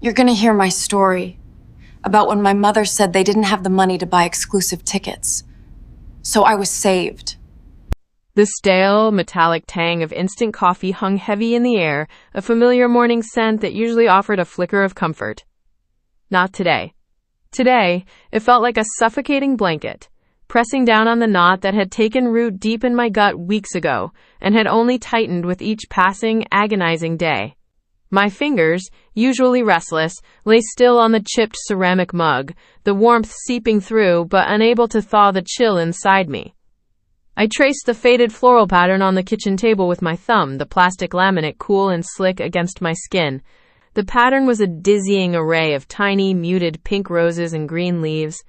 You're gonna hear my story about when my mother said they didn't have the money to buy exclusive tickets. So I was saved. The stale, metallic tang of instant coffee hung heavy in the air, a familiar morning scent that usually offered a flicker of comfort. Not today. Today, it felt like a suffocating blanket, pressing down on the knot that had taken root deep in my gut weeks ago and had only tightened with each passing, agonizing day. My fingers, usually restless, lay still on the chipped ceramic mug, the warmth seeping through but unable to thaw the chill inside me. I traced the faded floral pattern on the kitchen table with my thumb, the plastic laminate cool and slick against my skin. The pattern was a dizzying array of tiny, muted pink roses and green leaves,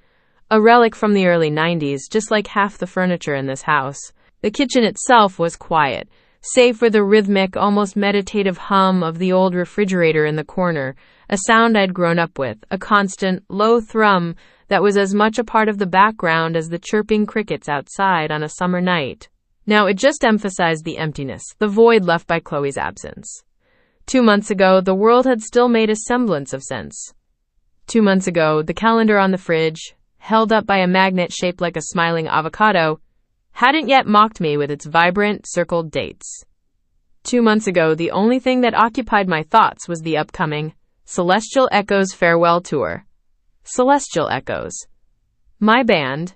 a relic from the early 90s, just like half the furniture in this house. The kitchen itself was quiet, save for the rhythmic, almost meditative hum of the old refrigerator in the corner, a sound I'd grown up with, a constant, low thrum that was as much a part of the background as the chirping crickets outside on a summer night. Now, it just emphasized the emptiness, the void left by Chloe's absence. 2 months ago, the world had still made a semblance of sense. 2 months ago, the calendar on the fridge, held up by a magnet shaped like a smiling avocado, hadn't yet mocked me with its vibrant, circled dates. 2 months ago, the only thing that occupied my thoughts was the upcoming Celestial Echoes farewell tour. Celestial Echoes. My band,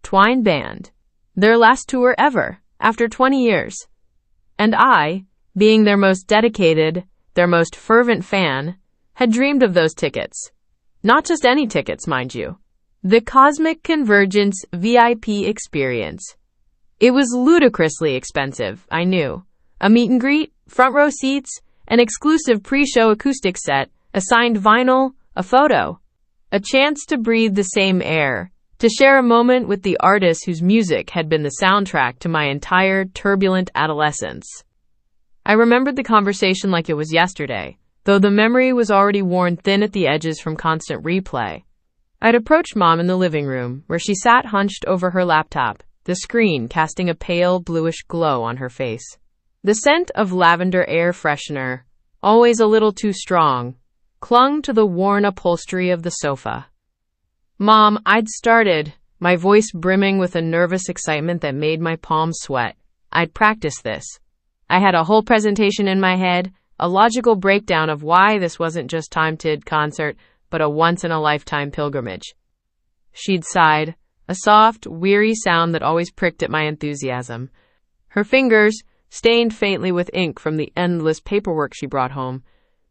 Twine Band, their last tour ever, after 20 years. And I, being their most dedicated, their most fervent fan, had dreamed of those tickets. Not just any tickets, mind you. The Cosmic Convergence VIP experience. It was ludicrously expensive, I knew. A meet and greet, front row seats, an exclusive pre-show acoustic set, a signed vinyl, a photo. A chance to breathe the same air, to share a moment with the artist whose music had been the soundtrack to my entire turbulent adolescence. I remembered the conversation like it was yesterday, though the memory was already worn thin at the edges from constant replay. I'd approached Mom in the living room, where she sat hunched over her laptop, the screen casting a pale bluish glow on her face. The scent of lavender air freshener, always a little too strong, clung to the worn upholstery of the sofa. Mom, I'd started, my voice brimming with a nervous excitement that made my palms sweat. I'd practiced this. I had a whole presentation in my head, a logical breakdown of why this wasn't just time-tid concert, but a once-in-a-lifetime pilgrimage. She'd sighed, a soft, weary sound that always pricked at my enthusiasm. Her fingers, stained faintly with ink from the endless paperwork she brought home,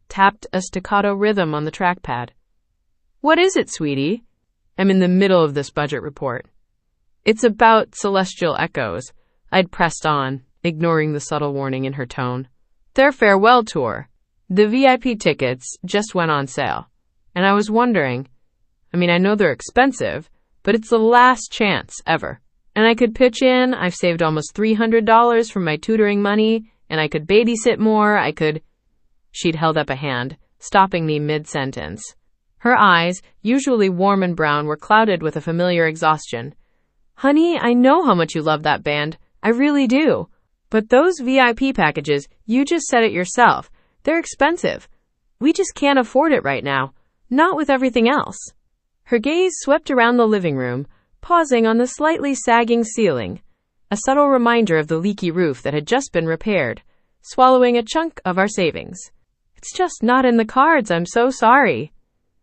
tapped a staccato rhythm on the trackpad. What is it, sweetie? I'm in the middle of this budget report. It's about Celestial Echoes. I'd pressed on, ignoring the subtle warning in her tone. Their farewell tour. The VIP tickets just went on sale. And I was wondering, I know they're expensive, but it's the last chance ever. And I could pitch in. I've saved almost $300 from my tutoring money, and I could babysit more. She'd held up a hand, stopping me mid-sentence. Her eyes, usually warm and brown, were clouded with a familiar exhaustion. Honey, I know how much you love that band. I really do. But those VIP packages, you just said it yourself. They're expensive. We just can't afford it right now. Not with everything else. Her gaze swept around the living room, pausing on the slightly sagging ceiling, a subtle reminder of the leaky roof that had just been repaired, swallowing a chunk of our savings. It's just not in the cards, I'm so sorry.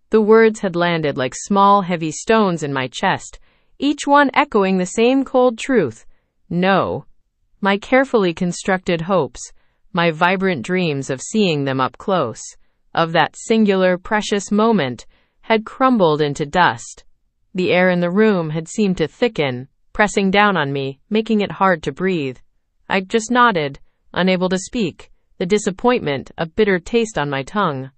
The words had landed like small, heavy stones in my chest, each one echoing the same cold truth. No. My carefully constructed hopes, my vibrant dreams of seeing them up close, of that singular, precious moment, had crumbled into dust. The air in the room had seemed to thicken, pressing down on me, making it hard to breathe. I just nodded, unable to speak, the disappointment a bitter taste on my tongue.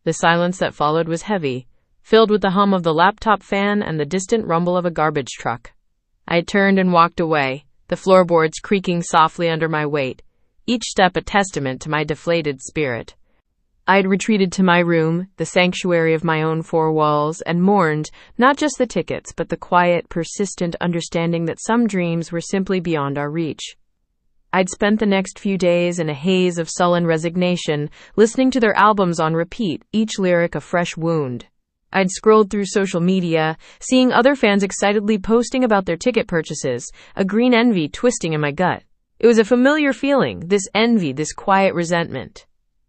The silence that followed was heavy, filled with the hum of the laptop fan and the distant rumble of a garbage truck. I turned and walked away, the floorboards creaking softly under my weight, each step a testament to my deflated spirit. I had retreated to my room, the sanctuary of my own four walls, and mourned not just the tickets, but the quiet, persistent understanding that some dreams were simply beyond our reach. I'd spent the next few days in a haze of sullen resignation, listening to their albums on repeat, each lyric a fresh wound. I'd scrolled through social media, seeing other fans excitedly posting about their ticket purchases, a green envy twisting in my gut. It was a familiar feeling, this envy, this quiet resentment.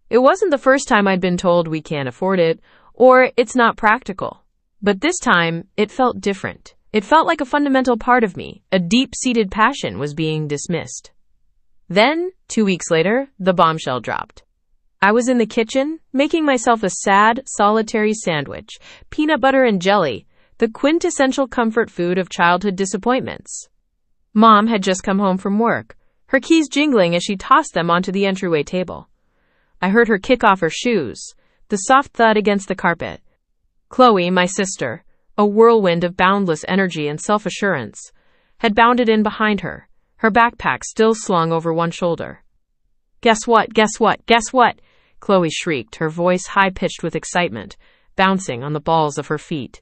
It wasn't the first time I'd been told we can't afford it, or it's not practical. But this time, it felt different. It felt like a fundamental part of me, a deep-seated passion, was being dismissed. Then, 2 weeks later, the bombshell dropped. I was in the kitchen, making myself a sad, solitary sandwich, peanut butter and jelly, the quintessential comfort food of childhood disappointments. Mom had just come home from work, her keys jingling as she tossed them onto the entryway table. I heard her kick off her shoes, the soft thud against the carpet. Chloe, my sister, a whirlwind of boundless energy and self-assurance, had bounded in behind her, her backpack still slung over one shoulder. "Guess what? Guess what? Guess what?" Chloe shrieked, her voice high-pitched with excitement, bouncing on the balls of her feet.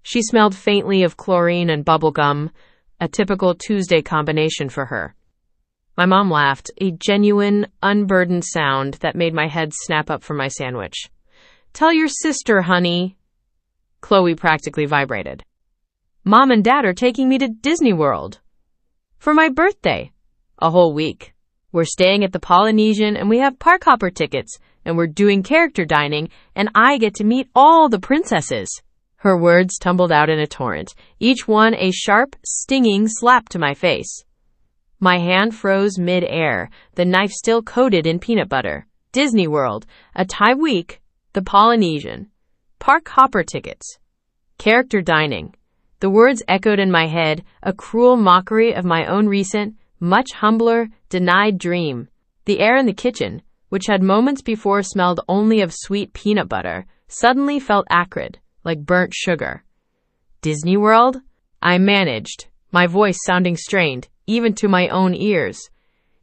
She smelled faintly of chlorine and bubblegum, a typical Tuesday combination for her. My mom laughed, a genuine, unburdened sound that made my head snap up from my sandwich. "Tell your sister, honey." Chloe practically vibrated. "Mom and Dad are taking me to Disney World. For my birthday. A whole week. We're staying at the Polynesian and we have park hopper tickets and we're doing character dining and I get to meet all the princesses." Her words tumbled out in a torrent, each one a sharp, stinging slap to my face. My hand froze mid-air, the knife still coated in peanut butter. Disney World, a Thai week, the Polynesian, park hopper tickets, character dining. The words echoed in my head, a cruel mockery of my own recent, much humbler, denied dream. The air in the kitchen, which had moments before smelled only of sweet peanut butter, suddenly felt acrid, like burnt sugar. Disney World? I managed, my voice sounding strained, even to my own ears.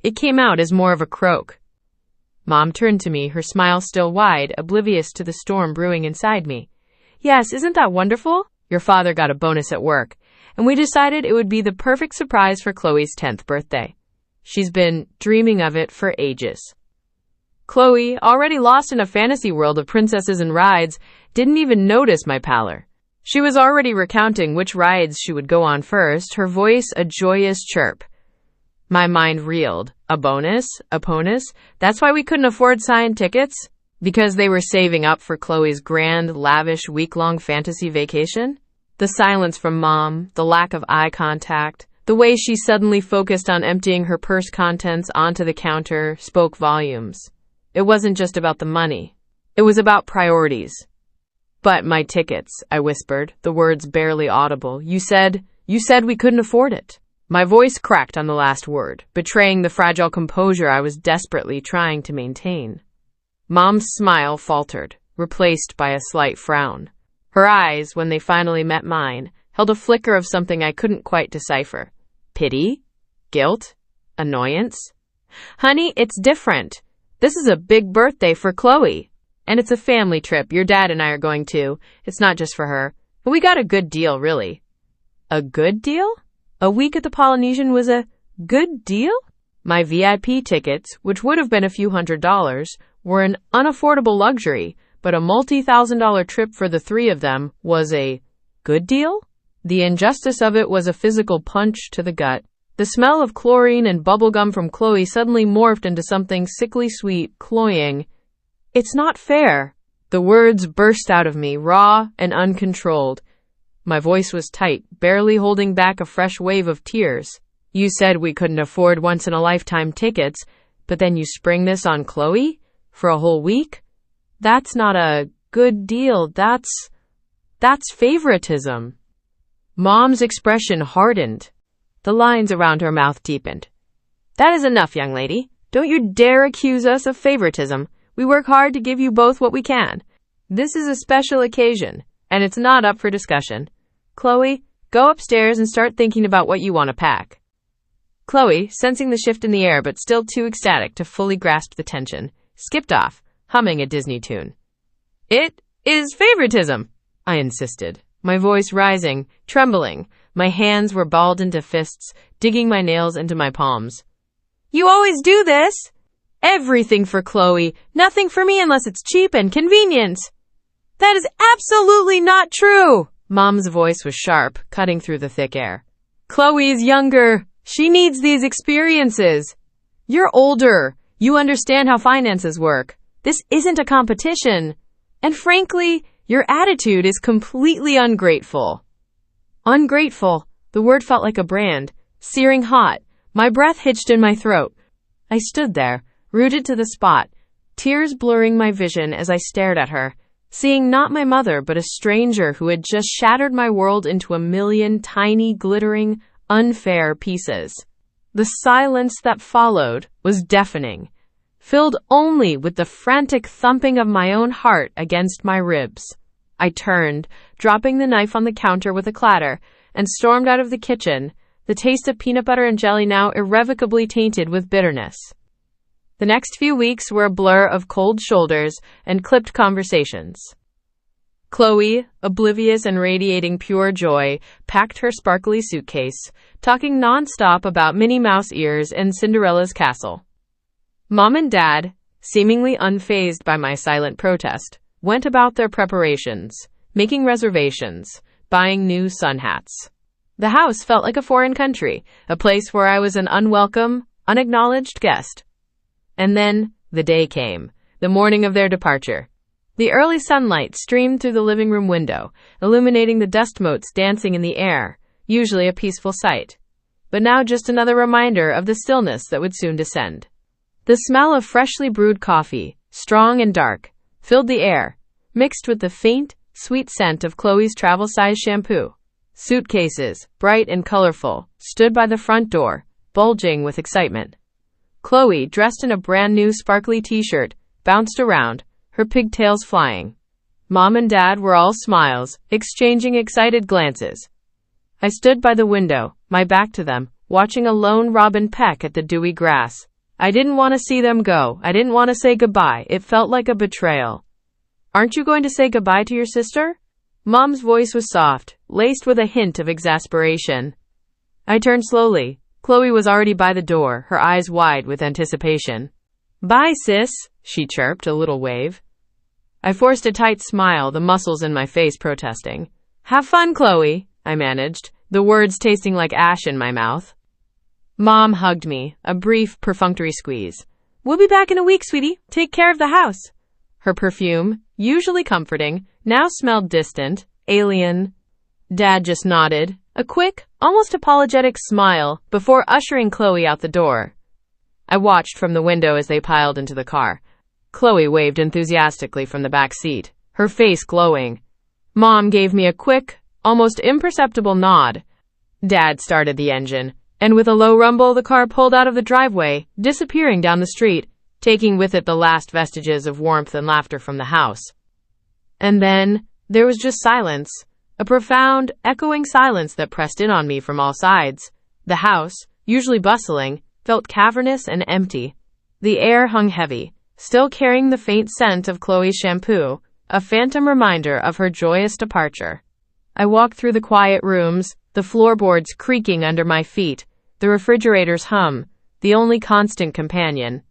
It came out as more of a croak. Mom turned to me, her smile still wide, oblivious to the storm brewing inside me. "Yes, isn't that wonderful? Your father got a bonus at work, and we decided it would be the perfect surprise for Chloe's 10th birthday. She's been dreaming of it for ages." Chloe, already lost in a fantasy world of princesses and rides, didn't even notice my pallor. She was already recounting which rides she would go on first, her voice a joyous chirp. My mind reeled. A bonus? A bonus? That's why we couldn't afford signed tickets? Because they were saving up for Chloe's grand, lavish, week-long fantasy vacation? The silence from Mom, the lack of eye contact, the way she suddenly focused on emptying her purse contents onto the counter spoke volumes. It wasn't just about the money. It was about priorities. "But my tickets," I whispered, the words barely audible. You said we couldn't afford it." My voice cracked on the last word, betraying the fragile composure I was desperately trying to maintain. Mom's smile faltered, replaced by a slight frown. Her eyes, when they finally met mine, held a flicker of something I couldn't quite decipher. Pity? Guilt? Annoyance? "Honey, it's different. This is a big birthday for Chloe. And it's a family trip. Your dad and I are going too. It's not just for her. And we got a good deal, really." A good deal? A week at the Polynesian was a good deal? My VIP tickets, which would have been a few $100s, were an unaffordable luxury, but a multi-$1,000 trip for the three of them was a good deal? The injustice of it was a physical punch to the gut. The smell of chlorine and bubblegum from Chloe suddenly morphed into something sickly sweet, cloying. "It's not fair." The words burst out of me, raw and uncontrolled. My voice was tight, barely holding back a fresh wave of tears. "You said we couldn't afford once-in-a-lifetime tickets, but then you spring this on Chloe? For a whole week? That's not a good deal. That's favoritism." Mom's expression hardened. The lines around her mouth deepened. "That is enough, young lady. Don't you dare accuse us of favoritism. We work hard to give you both what we can. This is a special occasion, and it's not up for discussion. Chloe, go upstairs and start thinking about what you want to pack." Chloe, sensing the shift in the air but still too ecstatic to fully grasp the tension, skipped off, humming a Disney tune. "It is favoritism," I insisted, my voice rising, trembling. My hands were balled into fists, digging my nails into my palms. You always do this. Everything for Chloe, nothing for me unless it's cheap and convenient. That is absolutely not true. Mom's voice was sharp, cutting through the thick air. Chloe is younger. She needs these experiences. You're older. You understand how finances work. This isn't a competition. And frankly, your attitude is completely ungrateful. Ungrateful. The word felt like a brand, searing hot. My breath hitched in my throat. I stood there, rooted to the spot, tears blurring my vision as I stared at her, seeing not my mother but a stranger who had just shattered my world into a million tiny, glittering, unfair pieces. The silence that followed was deafening, filled only with the frantic thumping of my own heart against my ribs. I turned, dropping the knife on the counter with a clatter, and stormed out of the kitchen, the taste of peanut butter and jelly now irrevocably tainted with bitterness. The next few weeks were a blur of cold shoulders and clipped conversations. Chloe, oblivious and radiating pure joy, packed her sparkly suitcase, talking nonstop about Minnie Mouse ears and Cinderella's castle. Mom and Dad, seemingly unfazed by my silent protest, went about their preparations, making reservations, buying new sun hats. The house felt like a foreign country, a place where I was an unwelcome, unacknowledged guest. And then, the day came, the morning of their departure. The early sunlight streamed through the living room window, illuminating the dust motes dancing in the air, usually a peaceful sight. But now just another reminder of the stillness that would soon descend. The smell of freshly brewed coffee, strong and dark, filled the air, mixed with the faint, sweet scent of Chloe's travel-size shampoo. Suitcases, bright and colorful, stood by the front door, bulging with excitement. Chloe, dressed in a brand-new sparkly t-shirt, bounced around, her pigtails flying. Mom and Dad were all smiles, exchanging excited glances. I stood by the window, my back to them, watching a lone robin peck at the dewy grass. I didn't want to see them go. I didn't want to say goodbye. It felt like a betrayal. Aren't you going to say goodbye to your sister? Mom's voice was soft, laced with a hint of exasperation. I turned slowly. Chloe was already by the door, her eyes wide with anticipation. Bye, sis, she chirped, a little wave. I forced a tight smile, the muscles in my face protesting. Have fun, Chloe, I managed, the words tasting like ash in my mouth. Mom hugged me, a brief, perfunctory squeeze. We'll be back in a week, sweetie. Take care of the house. Her perfume, usually comforting, now smelled distant, alien. Dad just nodded, a quick, almost apologetic smile before ushering Chloe out the door. I watched from the window as they piled into the car. Chloe waved enthusiastically from the back seat, her face glowing. Mom gave me a quick, almost imperceptible nod. Dad started the engine, and with a low rumble, the car pulled out of the driveway, disappearing down the street, taking with it the last vestiges of warmth and laughter from the house. And then, there was just silence, a profound, echoing silence that pressed in on me from all sides. The house, usually bustling, felt cavernous and empty. The air hung heavy, still carrying the faint scent of Chloe's shampoo, a phantom reminder of her joyous departure. I walked through the quiet rooms, the floorboards creaking under my feet, the refrigerator's hum, the only constant companion.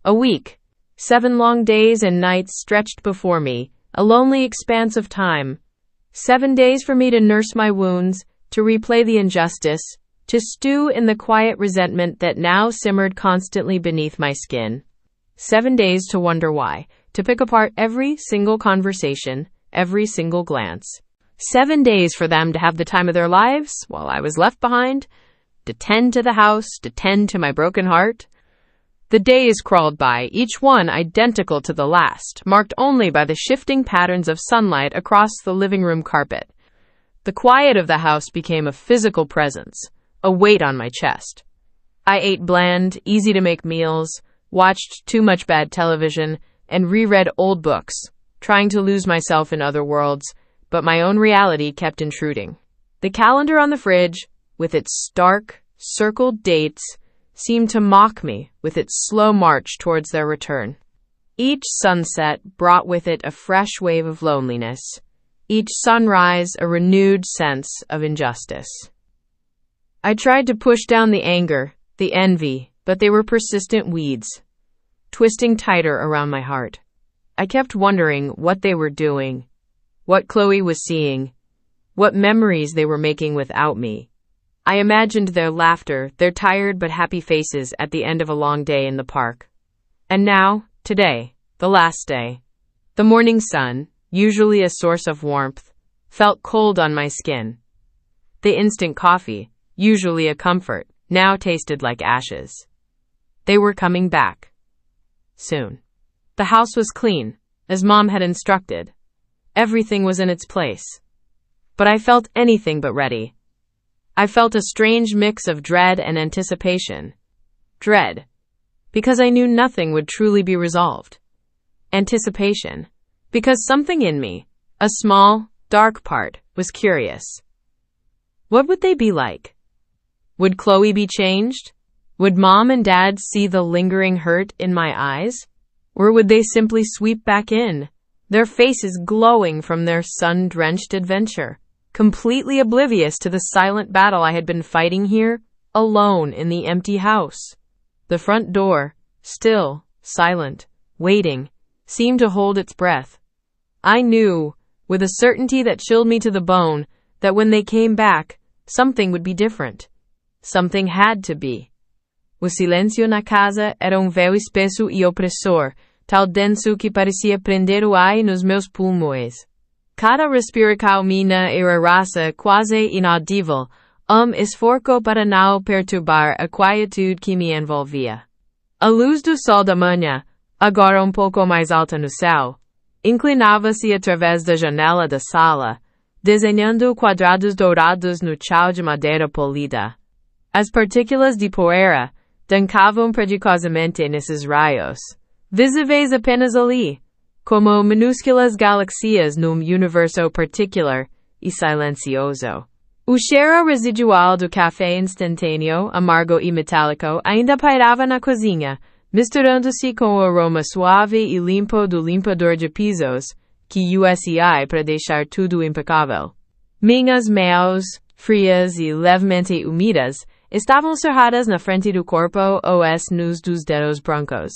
A week, 7 long days and nights stretched before me, a lonely expanse of time. 7 days for me to nurse my wounds, to replay the injustice, to stew in the quiet resentment that now simmered constantly beneath my skin. 7 days to wonder why, to pick apart every single conversation, every single glance. 7 days for them to have the time of their lives while I was left behind, to tend to the house, to tend to my broken heart. The days crawled by, each one identical to the last, marked only by the shifting patterns of sunlight across the living room carpet. The quiet of the house became a physical presence, a weight on my chest. I ate bland, easy-to-make meals, watched too much bad television, and reread old books, trying to lose myself in other worlds, but my own reality kept intruding. The calendar on the fridge, with its stark, circled dates, seemed to mock me with its slow march towards their return. Each sunset brought with it a fresh wave of loneliness, each sunrise a renewed sense of injustice. I tried to push down the anger, the envy, but they were persistent weeds, twisting tighter around my heart. I kept wondering what they were doing, what Chloe was seeing, what memories they were making without me. I imagined their laughter, their tired but happy faces at the end of a long day in the park. And now, today, the last day, the morning sun, usually a source of warmth, felt cold on my skin. The instant coffee, usually a comfort, now tasted like ashes. They were coming back. Soon. The house was clean, as Mom had instructed. Everything was in its place. But I felt anything but ready. I felt a strange mix of dread and anticipation. Dread, because I knew nothing would truly be resolved. Anticipation, because something in me, a small, dark part, was curious. What would they be like? Would Chloe be changed? Would Mom and Dad see the lingering hurt in my eyes? Or would they simply sweep back in, their faces glowing from their sun-drenched adventure, completely oblivious to the silent battle I had been fighting here, alone in the empty house? The front door, still, silent, waiting, seemed to hold its breath. I knew, with a certainty that chilled me to the bone, that when they came back, something would be different. Something had to be. O silêncio na casa era véu espesso e opressor, tal denso que parecia prender o ar nos meus pulmões. Cada respiração minha era rasa, quase inaudível, esforço para não perturbar a quietude que me envolvia. A luz do sol da manhã, agora pouco mais alta no céu, inclinava-se através da janela da sala, desenhando quadrados dourados no chão de madeira polida. As partículas de poeira dançavam predicosamente nesses raios, visíveis apenas ali, como minúsculas galáxias num universo particular e silencioso. O cheiro residual do café instantâneo, amargo e metálico, ainda pairava na cozinha, misturando-se com o aroma suave e limpo do limpador de pisos, que USI para deixar tudo impecável. Minhas mãos, frias e levemente úmidas, estavam cerradas na frente do corpo os nus dos dedos brancos.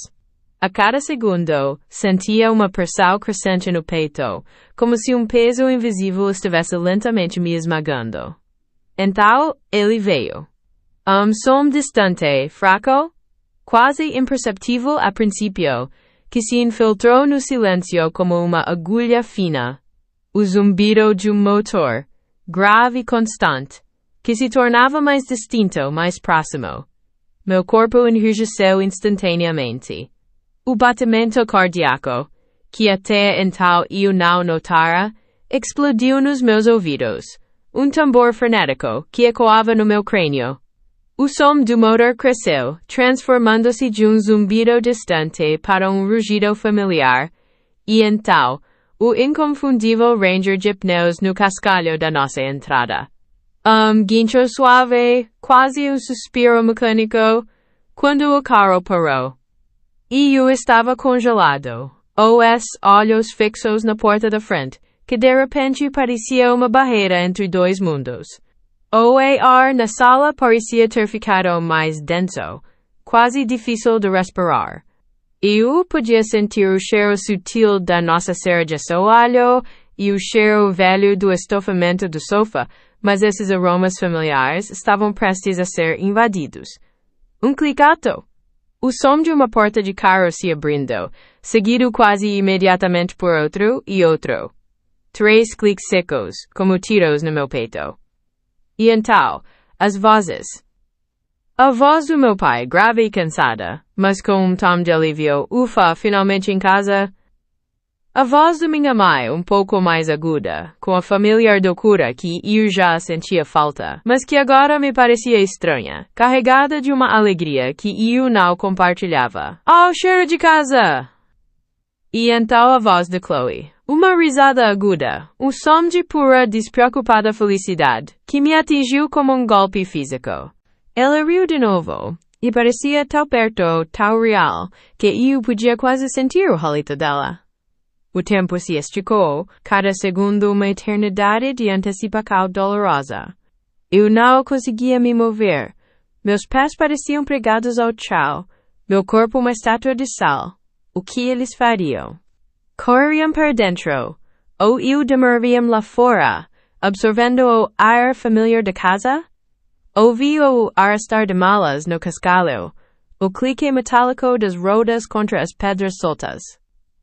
A cada segundo, sentia uma pressão crescente no peito, como se peso invisível estivesse lentamente me esmagando. Então, ele veio. Som distante, fraco, quase imperceptível a princípio, que se infiltrou no silêncio como uma agulha fina. O zumbido de motor, grave e constante, que se tornava mais distinto, mais próximo. Meu corpo enrijeceu instantaneamente. O batimento cardíaco, que até então eu não notara, explodiu nos meus ouvidos. Tambor frenético, que ecoava no meu crânio. O som do motor cresceu, transformando-se de zumbido distante para rugido familiar, e então, o inconfundível ranger de pneus no cascalho da nossa entrada. Guincho suave, quase suspiro mecânico, quando o carro parou. E eu estava congelado, os olhos fixos na porta da frente, que de repente parecia uma barreira entre dois mundos. O ar na sala parecia ter ficado mais denso, quase difícil de respirar. Eu podia sentir o cheiro sutil da nossa cera de assoalho e o cheiro velho do estofamento do sofá, mas esses aromas familiares estavam prestes a ser invadidos. Clicato! O som de uma porta de carro se abrindo, seguido quase imediatamente por outro e outro. 3 cliques secos, como tiros no meu peito. E então, as vozes. A voz do meu pai, grave e cansada, mas com tom de alívio, ufa, finalmente em casa. A voz da minha mãe, pouco mais aguda, com a familiar doçura que eu já sentia falta, mas que agora me parecia estranha, carregada de uma alegria que eu não compartilhava. Cheiro de casa! E então a voz de Chloe. Uma risada aguda, som de pura, despreocupada felicidade, que me atingiu como golpe físico. Ela riu de novo, e parecia tão perto, tão real, que eu podia quase sentir o hálito dela. O tempo se esticou, cada segundo uma eternidade de antecipação dolorosa. Eu não conseguia me mover. Meus pés pareciam pregados ao chão, meu corpo uma estátua de sal. O que eles fariam? Corriam para dentro, ou eu demorariam lá fora, absorvendo o ar familiar da casa? Ouvi-o arrastar de malas no cascalho, o clique metálico das rodas contra as pedras soltas.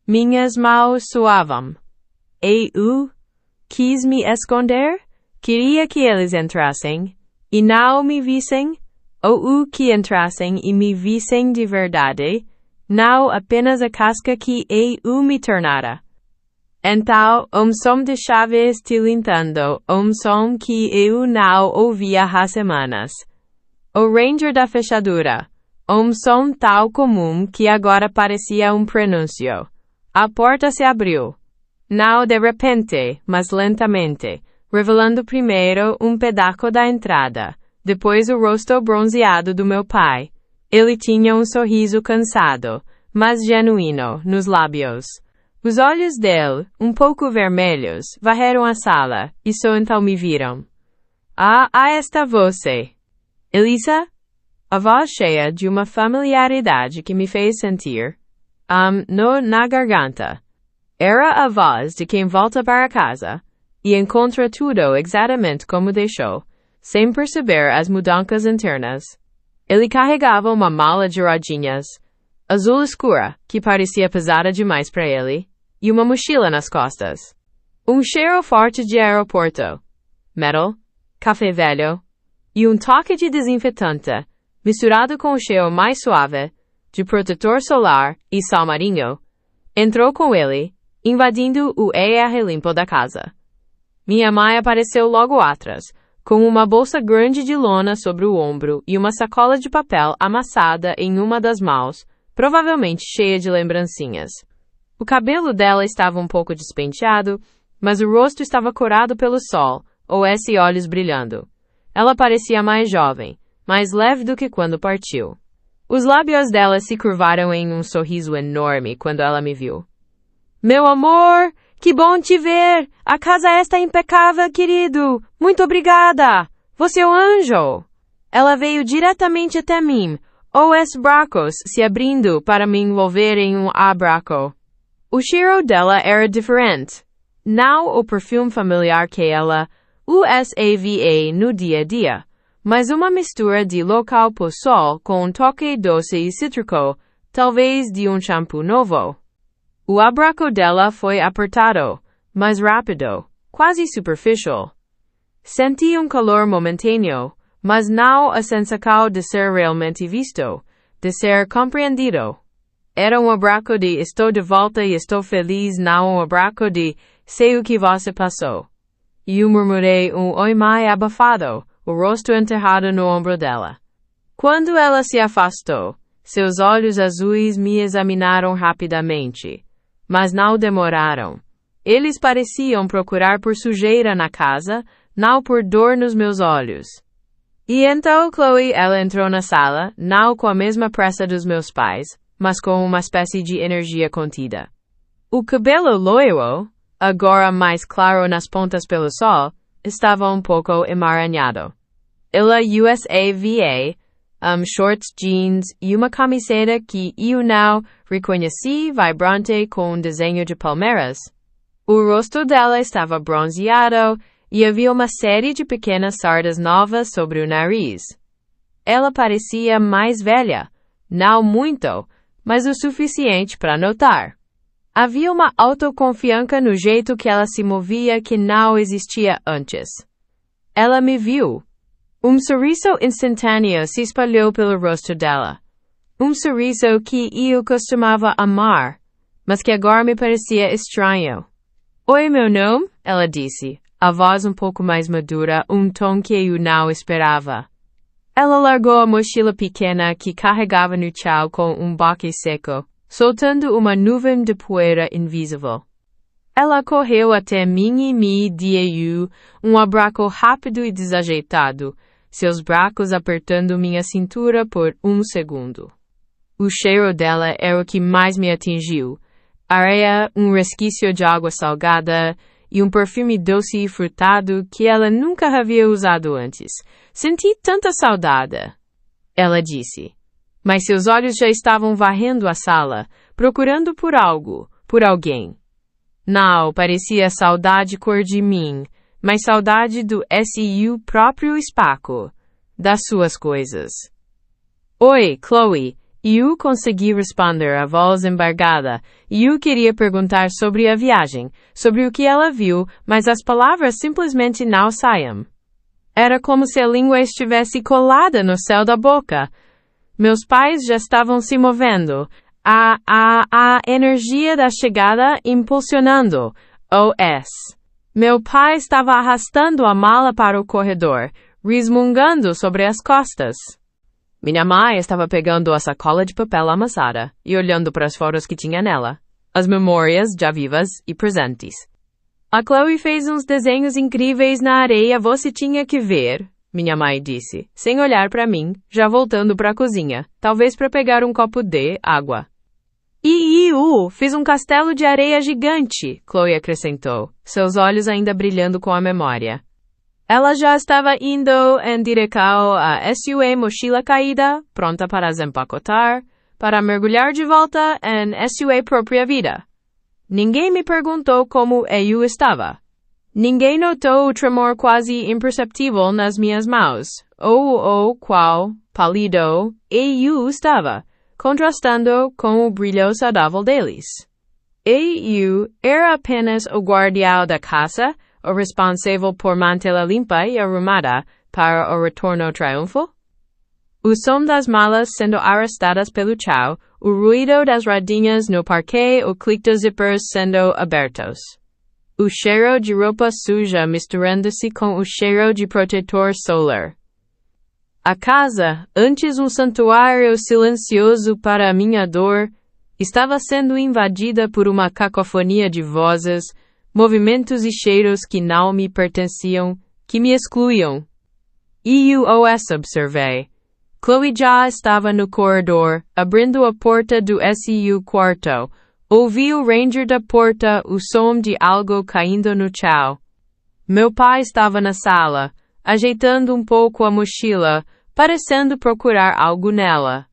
Minhas mãos suavam. Eu quis me esconder? Queria que eles entrassem, e não me vissem, ou que entrassem e me vissem de verdade, não apenas a casca que eu me tornara. Então, som de chaves tilintando, som que eu não ouvia há semanas. O ranger da fechadura, som tão comum que agora parecia prenúncio. A porta se abriu. Não de repente, mas lentamente, revelando primeiro pedaço da entrada, depois o rosto bronzeado do meu pai. Ele tinha sorriso cansado, mas genuíno, nos lábios. Os olhos dele, pouco vermelhos, varreram a sala, e só então me viram. Ah, está você. Elisa? A voz cheia de uma familiaridade que me fez sentir, na garganta. Era a voz de quem volta para casa, e encontra tudo exatamente como deixou, sem perceber as mudanças internas. Ele carregava uma mala de rodinhas, azul escura, que parecia pesada demais para ele, e uma mochila nas costas. Cheiro forte de aeroporto, metal, café velho, e toque de desinfetante, misturado com o cheiro mais suave, de protetor solar e sal marinho, entrou com ele, invadindo o ar limpo da casa. Minha mãe apareceu logo atrás, com uma bolsa grande de lona sobre o ombro e uma sacola de papel amassada em uma das mãos, provavelmente cheia de lembrancinhas. O cabelo dela estava pouco despenteado, mas o rosto estava corado pelo sol, olhos brilhando. Ela parecia mais jovem, mais leve do que quando partiu. Os lábios dela se curvaram em sorriso enorme quando ela me viu. Meu amor, que bom te ver! A casa está impecável, querido! Muito obrigada! Você é um anjo! Ela veio diretamente até mim, os braços se abrindo para me envolver em abraço. O cheiro dela era diferente. Não o perfume familiar que ela usava no dia a dia, mas uma mistura de local sol com toque doce e cítrico, talvez de shampoo novo. O abraço dela foi apertado, mais rápido, quase superficial. Senti calor momentâneo, mas não a sensação de ser realmente visto, de ser compreendido. Era abraço de estou de volta e estou feliz, não abraço de sei o que você passou. E eu murmurei oi mais abafado, o rosto enterrado no ombro dela. Quando ela se afastou, seus olhos azuis me examinaram rapidamente. Mas não demoraram. Eles pareciam procurar por sujeira na casa, não por dor nos meus olhos. E então Chloe, ela entrou na sala, não com a mesma pressa dos meus pais, mas com uma espécie de energia contida. O cabelo loiro, agora mais claro nas pontas pelo sol, estava pouco emaranhado. Ela usava shorts jeans e uma camiseta que eu não reconheci vibrante com desenho de palmeiras. O rosto dela estava bronzeado e havia uma série de pequenas sardas novas sobre o nariz. Ela parecia mais velha, não muito, mas o suficiente para notar. Havia uma autoconfiança no jeito que ela se movia que não existia antes. Ela me viu. Sorriso instantâneo se espalhou pelo rosto dela. Sorriso que eu costumava amar, mas que agora me parecia estranho. Oi, meu nome? Ela disse, a voz pouco mais madura, tom que eu não esperava. Ela largou a mochila pequena que carregava no chão com baque seco, soltando uma nuvem de poeira invisível. Ela correu até mim e me deu abraço rápido e desajeitado, seus braços apertando minha cintura por segundo. O cheiro dela era o que mais me atingiu. Areia, resquício de água salgada e perfume doce e frutado que ela nunca havia usado antes. Senti tanta saudade. Ela disse. Mas seus olhos já estavam varrendo a sala, procurando por algo, por alguém. Não parecia saudade cor de mim, mas saudade do SU próprio espaco, das suas coisas. Oi, Chloe. Eu consegui responder a voz embargada. Eu queria perguntar sobre a viagem, sobre o que ela viu, mas as palavras simplesmente não saíam. Era como se a língua estivesse colada no céu da boca. Meus pais já estavam se movendo. A energia da chegada impulsionando. OS. Meu pai estava arrastando a mala para o corredor, resmungando sobre as costas. Minha mãe estava pegando a sacola de papel amassada e olhando para as fotos que tinha nela, as memórias já vivas e presentes. A Chloe fez uns desenhos incríveis na areia, você tinha que ver, minha mãe disse, sem olhar para mim, já voltando para a cozinha, talvez para pegar um copo de água. Fiz um castelo de areia gigante, Chloe acrescentou, seus olhos ainda brilhando com a memória. Ela já estava indo em direção à SUA mochila caída, pronta para desempacotar, para mergulhar de volta em SUA própria vida. Ninguém me perguntou como eu estava. Ninguém notou o tremor quase imperceptível nas minhas mãos, ou qual, pálido, eu estava, contrastando com o brilho saudável deles. Eu era apenas o guardião da casa, o responsável por mantê-la limpa e arrumada para o retorno triunfo? O som das malas sendo arrastadas pelo chão, o ruído das rodinhas no parquet, o clique dos zippers sendo abertos. O cheiro de roupa suja misturando-se com o cheiro de protetor solar. A casa, antes um santuário silencioso para a minha dor, estava sendo invadida por uma cacofonia de vozes, movimentos e cheiros que não me pertenciam, que me excluíam. EUOS observei. Chloe já estava no corredor, abrindo a porta do SU quarto. Ouvi o ranger da porta, o som de algo caindo no chão. Meu pai estava na sala, ajeitando um pouco a mochila, parecendo procurar algo nela.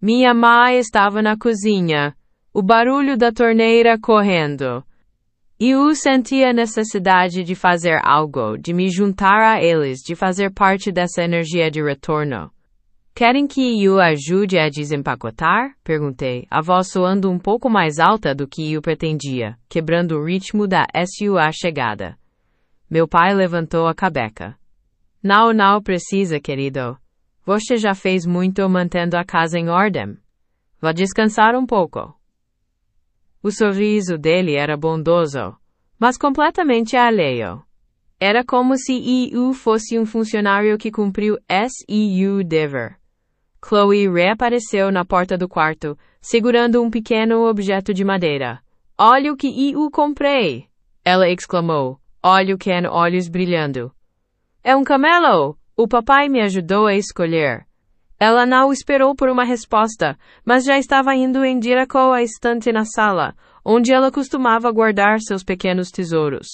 Minha mãe estava na cozinha, o barulho da torneira correndo. Eu senti a necessidade de fazer algo, de me juntar a eles, de fazer parte dessa energia de retorno. Querem que eu ajude a desempacotar? Perguntei, a voz soando um pouco mais alta do que eu pretendia, quebrando o ritmo da SUA chegada. Meu pai levantou a cabeça. Não precisa, querido. Você já fez muito mantendo a casa em ordem. Vá descansar um pouco. O sorriso dele era bondoso, mas completamente alheio. Era como se eu fosse um funcionário que cumpriu seu dever. Chloe reapareceu na porta do quarto, segurando um pequeno objeto de madeira. Olha o que eu comprei! Ela exclamou, olho com olhos brilhando. É um camelo! O papai me ajudou a escolher. Ela não esperou por uma resposta, mas já estava indo em direção à estante na sala, onde ela costumava guardar seus pequenos tesouros.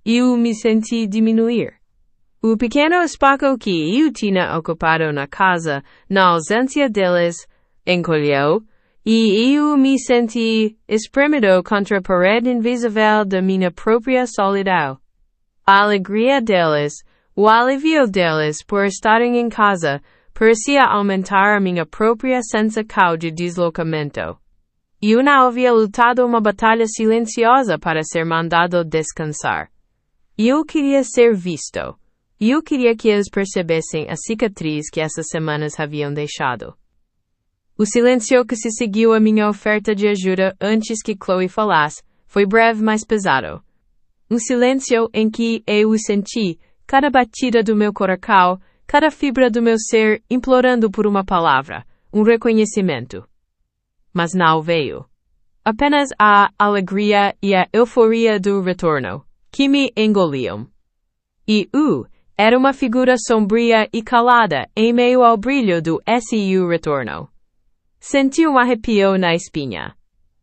Eu me senti diminuir. O pequeno espaço que eu tinha ocupado na casa, na ausência deles, encolheu, e eu me senti espremido contra a parede invisível da minha própria solidão. A alegria deles, o alívio deles por estarem em casa, parecia aumentar a minha própria sensação de deslocamento. Eu não havia lutado uma batalha silenciosa para ser mandado descansar. Eu queria ser visto. Eu queria que eles percebessem a cicatriz que essas semanas haviam deixado. O silêncio que se seguiu à minha oferta de ajuda antes que Chloe falasse foi breve, mas pesado. Um silêncio em que eu senti, cada batida do meu coração, cada fibra do meu ser implorando por uma palavra, um reconhecimento. Mas não veio. Apenas a alegria e a euforia do retorno, que me engoliam. E era uma figura sombria e calada em meio ao brilho do SU retorno. Senti um arrepio na espinha.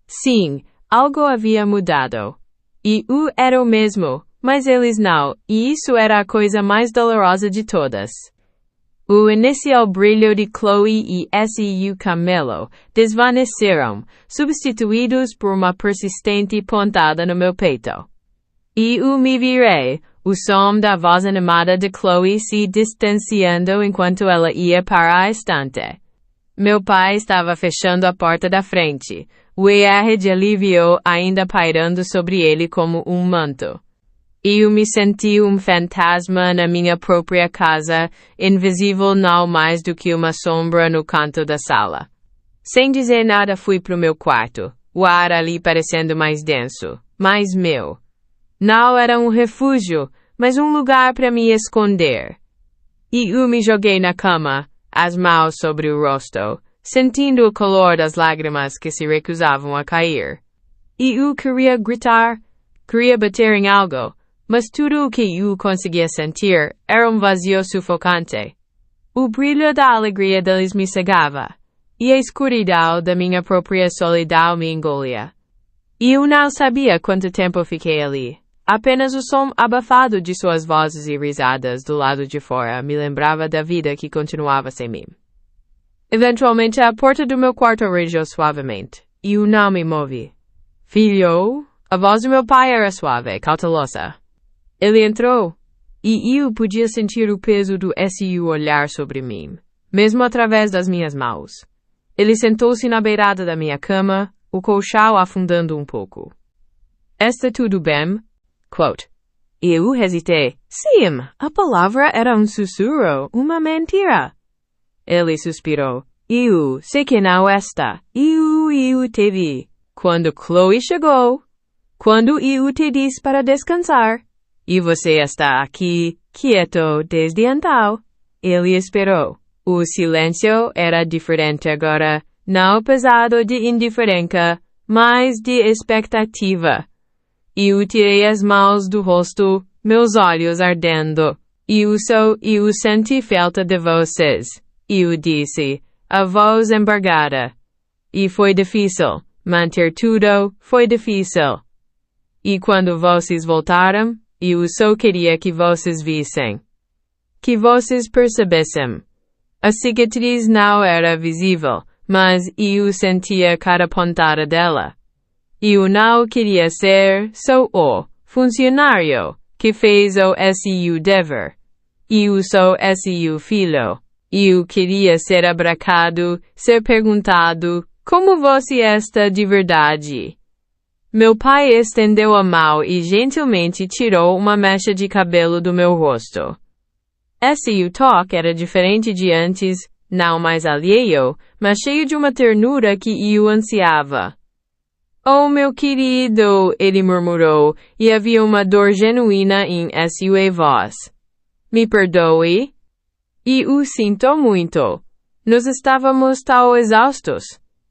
Sim, algo havia mudado. E era o mesmo, mas eles não, e isso era a coisa mais dolorosa de todas. O inicial brilho de Chloe e seu camelo desvaneceram, substituídos por uma persistente pontada no meu peito. E me virei, o som da voz animada de Chloe se distanciando enquanto ela ia para a estante. Meu pai estava fechando a porta da frente, o ar de alívio ainda pairando sobre ele como um manto. Eu me senti fantasma na minha própria casa, invisível não mais do que uma sombra no canto da sala. Sem dizer nada fui pro meu quarto, o ar ali parecendo mais denso, mais meu. Não era um refúgio, mas um lugar para me esconder. E eu me joguei na cama, as mãos sobre o rosto, sentindo o calor das lágrimas que se recusavam a cair. E eu queria gritar, queria bater em algo, mas tudo o que eu conseguia sentir era um vazio sufocante. O brilho da alegria deles me cegava, e a escuridão da minha própria solidão me engolia. E eu não sabia quanto tempo fiquei ali. Apenas o som abafado de suas vozes e risadas do lado de fora me lembrava da vida que continuava sem mim. Eventualmente, a porta do meu quarto arejou suavemente, e eu não me movi. Filho? A voz do meu pai era suave, cautelosa. Ele entrou, e eu podia sentir o peso do seu olhar sobre mim, mesmo através das minhas mãos. Ele sentou-se na beirada da minha cama, o colchão afundando um pouco. Está tudo bem? Quote. Eu hesitei. Sim, a palavra era um sussurro, uma mentira. Ele suspirou. Eu sei que não está. Eu te vi. Quando Chloe chegou. Quando eu te disse para descansar. E você está aqui, quieto, desde então. Ele esperou. O silêncio era diferente agora, não pesado de indiferença, mas de expectativa. Eu tirei as mãos do rosto, meus olhos ardendo. Eu senti falta de vocês. Eu disse, a voz embargada. E foi difícil. Manter tudo foi difícil. E quando vocês voltaram, eu só queria que vocês vissem. Que vocês percebessem. A cicatriz não era visível, mas eu sentia cada pontada dela. Eu não queria ser só o funcionário que fez o seu dever. Eu sou seu filho. Eu queria ser abracado, ser perguntado, como você está de verdade? Meu pai estendeu a mão e gentilmente tirou uma mecha de cabelo do meu rosto. Esse toque era diferente de antes, não mais alheio, mas cheio de uma ternura que eu ansiava. Oh, meu querido, ele murmurou, e havia uma dor genuína em sua voz. Me perdoe? E o sinto muito. Nós estávamos tão exaustos,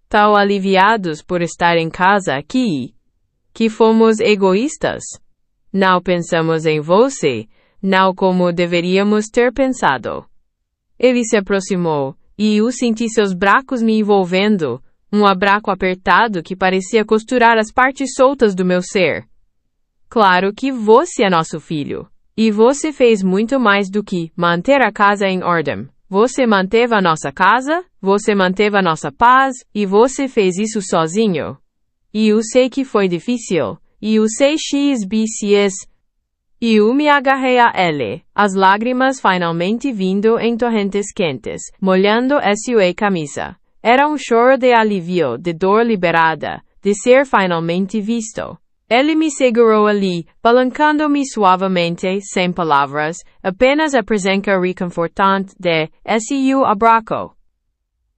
tão aliviados por estar em casa que fomos egoístas. Não pensamos em você, não como deveríamos ter pensado. Ele se aproximou, e eu senti seus braços me envolvendo, um abraço apertado que parecia costurar as partes soltas do meu ser. Claro que você é nosso filho. E você fez muito mais do que manter a casa em ordem. Você manteve a nossa casa, você manteve a nossa paz, e você fez isso sozinho. E eu sei que foi difícil, e eu sei XBCS. E eu me agarrei a ele, as lágrimas finalmente vindo em torrentes quentes, molhando sua camisa. Era um choro de alívio, de dor liberada, de ser finalmente visto. Ele me segurou ali, balancando-me suavemente, sem palavras, apenas a presença reconfortante de seu abraço.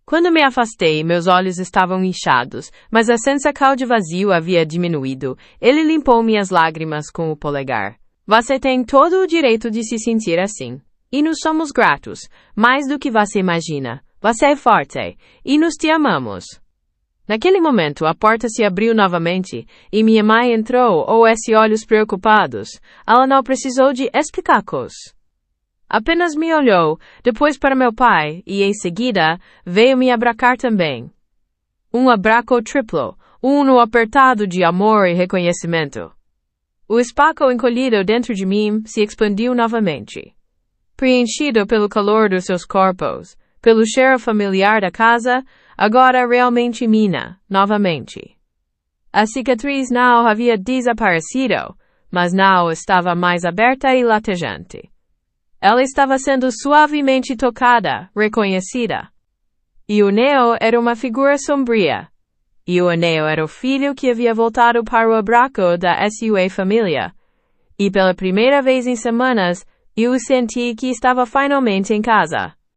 Quando me afastei, meus olhos estavam inchados, mas a sensação de vazio havia diminuído. Ele limpou minhas lágrimas com o polegar. Você tem todo o direito de se sentir assim. E nos somos gratos, mais do que você imagina. Você é forte, e nos te amamos. Naquele momento, a porta se abriu novamente, e minha mãe entrou, olhos preocupados. Ela não precisou de explicações. Apenas me olhou, depois para meu pai, e em seguida, veio me abraçar também. Um abraço triplo, apertado de amor e reconhecimento. O espaço encolhido dentro de mim se expandiu novamente. preenchido pelo calor dos seus corpos, pelo cheiro familiar da casa, agora realmente minha, novamente. A cicatriz não havia desaparecido, mas não estava mais aberta e latejante. Ela estava sendo suavemente tocada, reconhecida. E o Neo era uma figura sombria. E o Neo era o filho que havia voltado para o abraço da sua família. E pela primeira vez em semanas, eu senti que estava finalmente em casa.